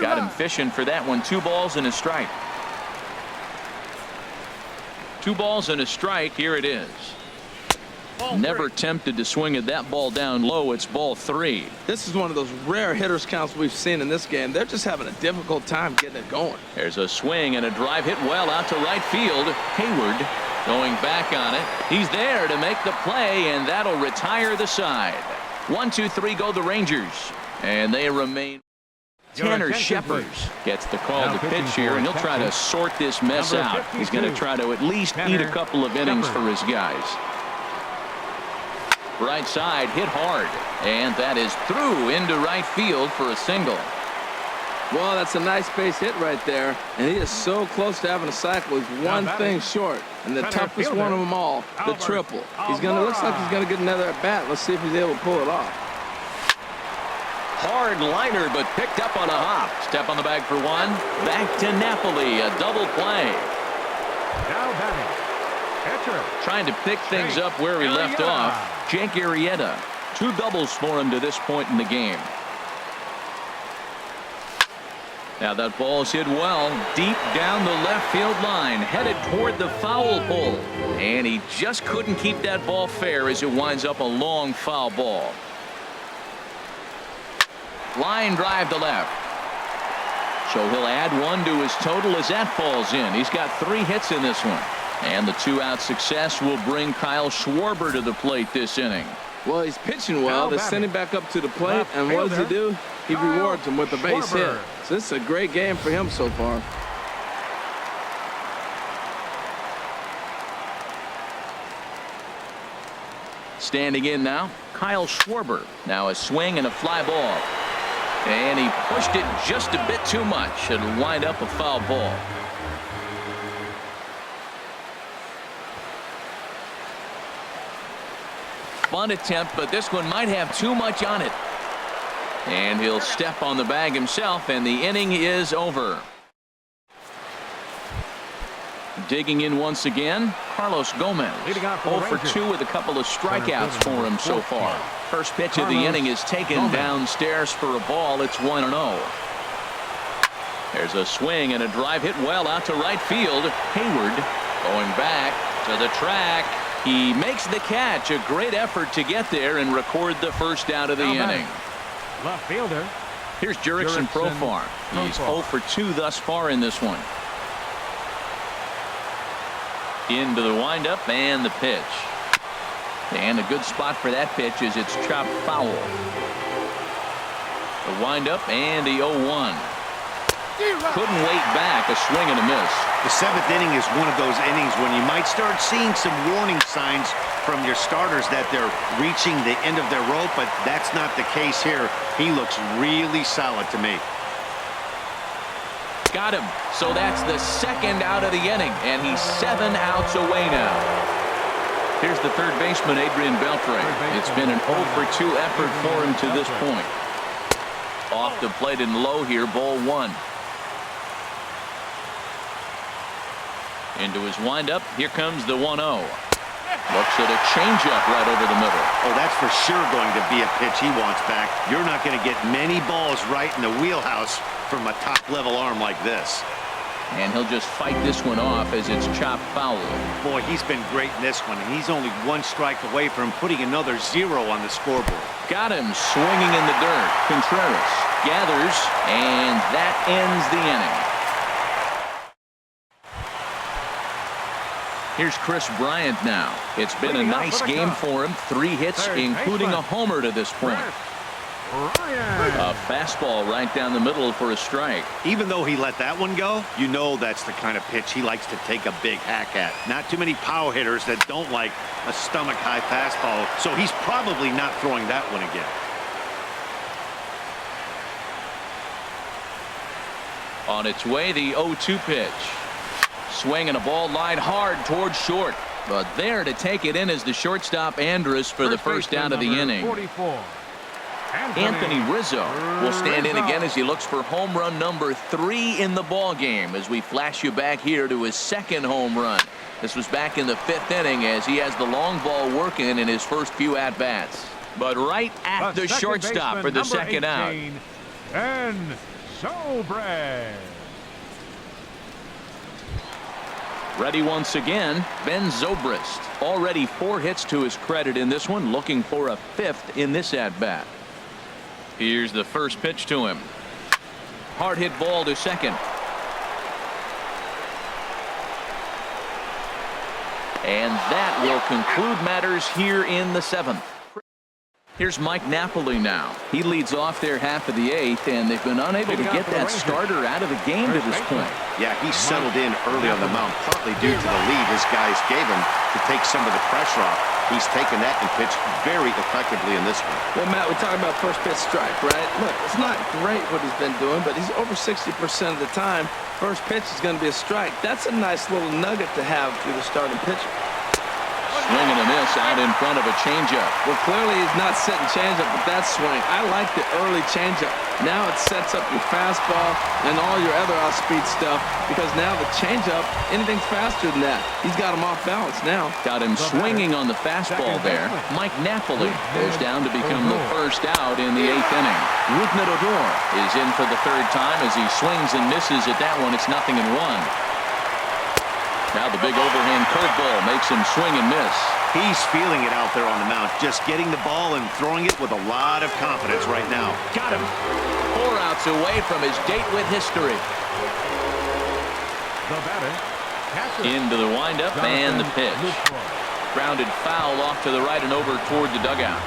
Got him fishing for that one. 2 balls and a strike. 2 balls and a strike. Here it is. Never tempted to swing at that ball down low. It's ball 3. This is one of those rare hitters counts we've seen in this game. They're just having a difficult time getting it going. There's a swing and a drive hit well out to right field. Hayward going back on it. He's there to make the play, and that'll retire the side. 1, 2, 3 go the Rangers, and they remain. Tanner Shepard gets the call to pitch here, and he'll try to sort this mess out. He's going to try to at least eat a couple of innings for his guys. Right side hit hard, and that is through into right field for a single. Well, that's a nice base hit right there, and he is so close to having a cycle. He's one thing short, and the toughest one of them all, the triple. Looks like he's gonna get another at bat. Let's see if he's able to pull it off. Hard liner, but picked up on a hop. Step on the bag for 1. Back to Napoli, a double play. Now batting. Catcher. Trying to pick things up where he left off. Jake Arrieta. 2 doubles for him to this point in the game. Now that ball's hit well deep down the left field line, headed toward the foul pole, and he just couldn't keep that ball fair as it winds up a long foul ball. Line drive to left. So he'll add 1 to his total as that falls in. He's got 3 hits in this one. And the 2-out success will bring Kyle Schwarber to the plate this inning. Well, he's pitching well. They send him back up to the plate, and what does he do? He rewards him with a base hit. So this is a great game for him so far. Standing in now, Kyle Schwarber. Now a swing and a fly ball. And he pushed it just a bit too much. It'll wind up a foul ball. bunt attempt, but this one might have too much on it. And he'll step on the bag himself, and the inning is over. Digging in once again, Carlos Gomez. 0 for 2 with a couple of strikeouts for him so far. First pitch of the inning is taken downstairs for a ball. It's 1-0. There's a swing and a drive hit well out to right field. Hayward going back to the track. He makes the catch. A great effort to get there and record the first out of the inning. Left fielder. Here's Jurickson Profar. He's 0 for 2 thus far in this one. Into the windup and the pitch. And a good spot for that pitch is it's chopped foul. The windup and the 0-1. Couldn't wait back. A swing and a miss. The 7th inning is one of those innings when you might start seeing some warning signs from your starters that they're reaching the end of their rope, but that's not the case here. He looks really solid to me. Got him. So that's the second out of the inning, and he's 7 outs away now. Here's the third baseman, Adrian Beltre. It's been an 0 for 2 effort for him to this point. Off the plate and low here, ball 1. Into his windup. Here comes the 1-0. Looks at a changeup right over the middle. Oh, that's for sure going to be a pitch he wants back. You're not going to get many balls right in the wheelhouse from a top-level arm like this. And he'll just fight this one off as it's chopped foul. Boy, he's been great in this one, and he's only 1 strike away from putting another 0 on the scoreboard. Got him swinging in the dirt. Contreras gathers, and that ends the inning. Here's Chris Bryant now. It's been a nice game for him. 3 hits, including a homer to this point. A fastball right down the middle for a strike. Even though he let that one go, you know that's the kind of pitch he likes to take a big hack at. Not too many power hitters that don't like a stomach-high fastball, so he's probably not throwing that one again. On its way, the 0-2 pitch. Swing and a ball line hard towards short. But there to take it in is the shortstop Andrus for the first out of the inning. 44. Anthony Rizzo will stand in again as he looks for home run number 3 in the ball game as we flash you back here to his 2nd home run. This was back in the 5th inning as he has the long ball working in his first few at-bats. But right at the shortstop for the 2nd out. And Sobres. Ready once again, Ben Zobrist. Already 4 hits to his credit in this one, looking for a 5th in this at-bat. Here's the first pitch to him. Hard hit ball to second. And that will conclude matters here in the 7th. Here's Mike Napoli now. He leads off their half of the 8th, and they've been unable to get that starter out of the game to this point. Yeah, he settled in early on the mound, partly due to the lead his guys gave him to take some of the pressure off. He's taken that and pitched very effectively in this one. Well, Matt, we're talking about first pitch strike, right? Look, it's not great what he's been doing, but he's over 60% of the time. First pitch is going to be a strike. That's a nice little nugget to have through the starting pitcher. Swing and a miss out in front of a changeup. Well, clearly he's not setting changeup with that swing. I like the early changeup. Now it sets up your fastball and all your other off-speed stuff because now the changeup, anything's faster than that. He's got him off balance now. Got him swinging on the fastball there. Mike Napoli goes down to become the first out in the 8th inning. Rougned Odor is in for the 3rd time as he swings and misses at that one. It's 0-1. Now the big overhand curveball makes him swing and miss. He's feeling it out there on the mound, just getting the ball and throwing it with a lot of confidence right now. Got him. 4 outs away from his date with history. The batter, catcher. Into the windup and the pitch. Grounded foul off to the right and over toward the dugout.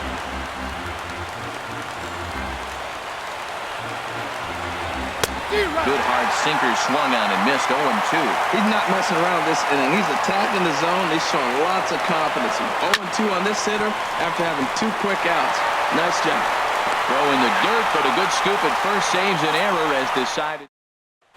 Good hard sinker swung on and missed. 0-2. He's not messing around this inning. He's attacking the zone. He's showing lots of confidence. 0-2 on this hitter after having 2 quick outs. Nice job. Throw in the dirt, but a good scoop at first saves an error as decided.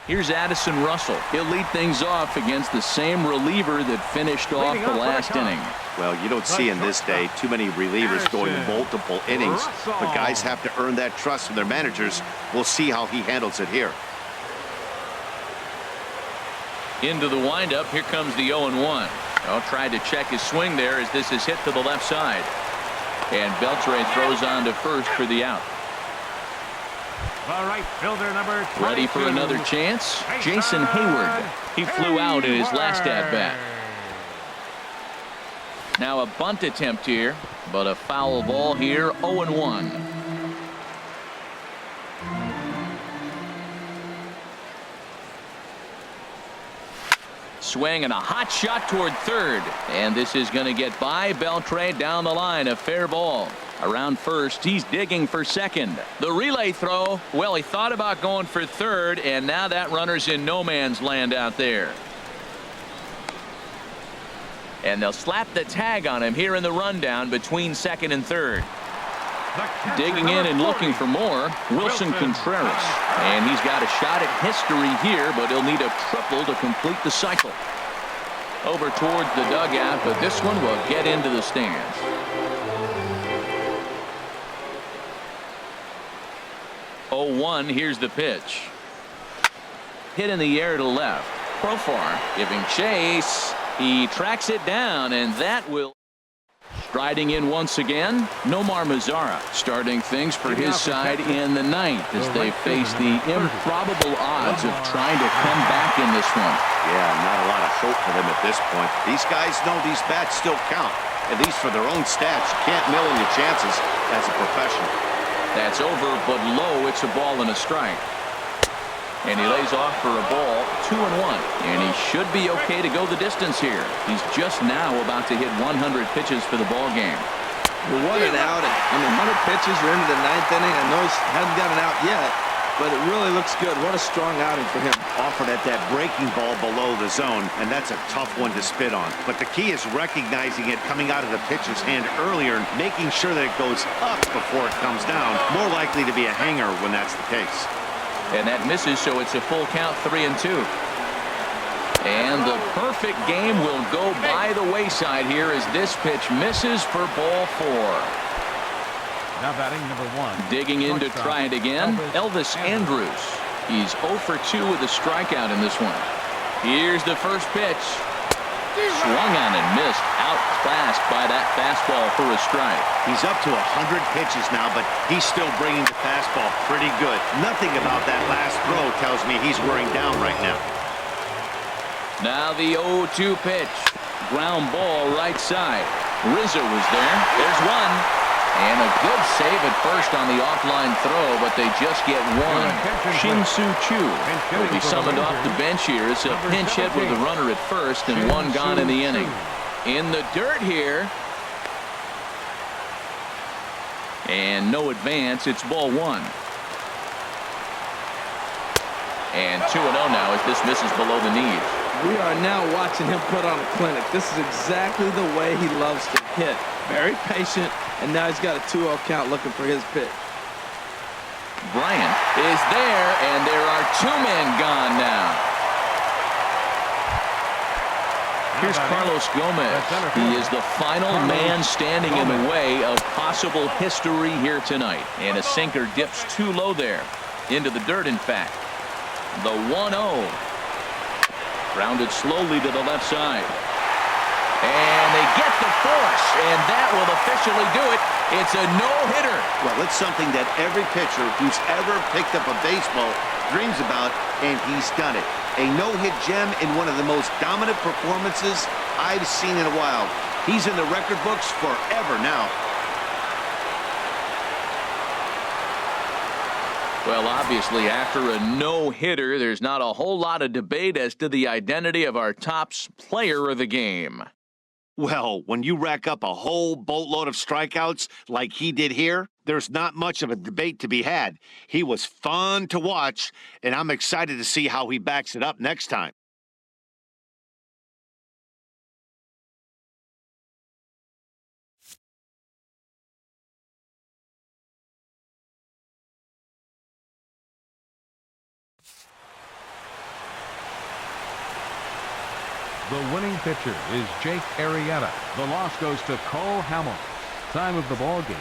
Here's Addison Russell. He'll lead things off against the same reliever that finished off the last inning. Well, you don't see in this day too many relievers going multiple innings, but guys have to earn that trust from their managers. We'll see how he handles it here. Into the windup. Here comes the 0-1. Oh, tried to check his swing there as this is hit to the left side. And Beltre throws on to first for the out. The right fielder, number 22. Ready for another chance? Jason Hayward. He flew out in his last at-bat. Now a bunt attempt here, but a foul ball here, 0-1. Swing and a hot shot toward third. And this is going to get by Beltre down the line. A fair ball. Around first, he's digging for second. The relay throw, well, he thought about going for third, and now that runner's in no man's land out there. And they'll slap the tag on him here in the rundown between second and third. Digging in and looking for more, Wilson Contreras. And he's got a shot at history here, but he'll need a triple to complete the cycle. Over towards the dugout, but this one will get into the stands. Oh, here's the pitch. Hit in the air to left. Profar giving chase. He tracks it down, and that will. Striding in once again, Nomar Mazara starting things for his side in the ninth as they face the improbable odds of trying to come back in this one. Yeah, not a lot of hope for them at this point. These guys know these bats still count, at least for their own stats. You can't mill in your chances as a professional. That's over, but low. It's a ball and a strike. And he lays off for a ball, 2-1. And he should be okay to go the distance here. He's just now about to hit 100 pitches for the ball game. Well, what an outing. I mean, 100 pitches, we're into the ninth inning. I know he hasn't got an out yet, but it really looks good. What a strong outing for him. Offered at that breaking ball below the zone, and that's a tough one to spit on. But the key is recognizing it coming out of the pitcher's hand earlier and making sure that it goes up before it comes down. More likely to be a hanger when that's the case. And that misses, so it's a full count, 3-2. And the perfect game will go by the wayside here as this pitch misses for ball 4. Now batting number 1. Digging in to try it again, Elvis Andrus. He's 0 for 2 with a strikeout in this one. Here's the first pitch. Swung on and missed, outclassed by that fastball for a strike. He's up to 100 pitches now, but he's still bringing the fastball pretty good. Nothing about that last throw tells me he's wearing down right now. Now the 0-2 pitch. Ground ball right side. Rizzo was there. There's one. And a good save at first on the offline throw, but they just get one. Shin-Soo Choo will be summoned off the bench here. It's a pinch hit with a runner at first and one gone in the inning. In the dirt here. And no advance. It's ball 1. And 2-0 now as this misses below the knees. We are now watching him put on a clinic. This is exactly the way he loves to hit. Very patient, and now he's got a 2-0 count looking for his pitch. Bryant is there, and there are 2 men gone now. Here's Carlos Gomez. He is the final man standing in the way of possible history here tonight. And a sinker dips too low there. Into the dirt, in fact. The 1-0. Grounded slowly to the left side. And they get the force, and that will officially do it. It's a no-hitter. Well, it's something that every pitcher who's ever picked up a baseball dreams about, and he's done it. A no-hit gem in one of the most dominant performances I've seen in a while. He's in the record books forever now. Well, obviously, after a no-hitter, there's not a whole lot of debate as to the identity of our top player of the game. Well, when you rack up a whole boatload of strikeouts like he did here, there's not much of a debate to be had. He was fun to watch, and I'm excited to see how he backs it up next time. The winning pitcher is Jake Arrieta. The loss goes to Cole Hamels. Time of the ball game.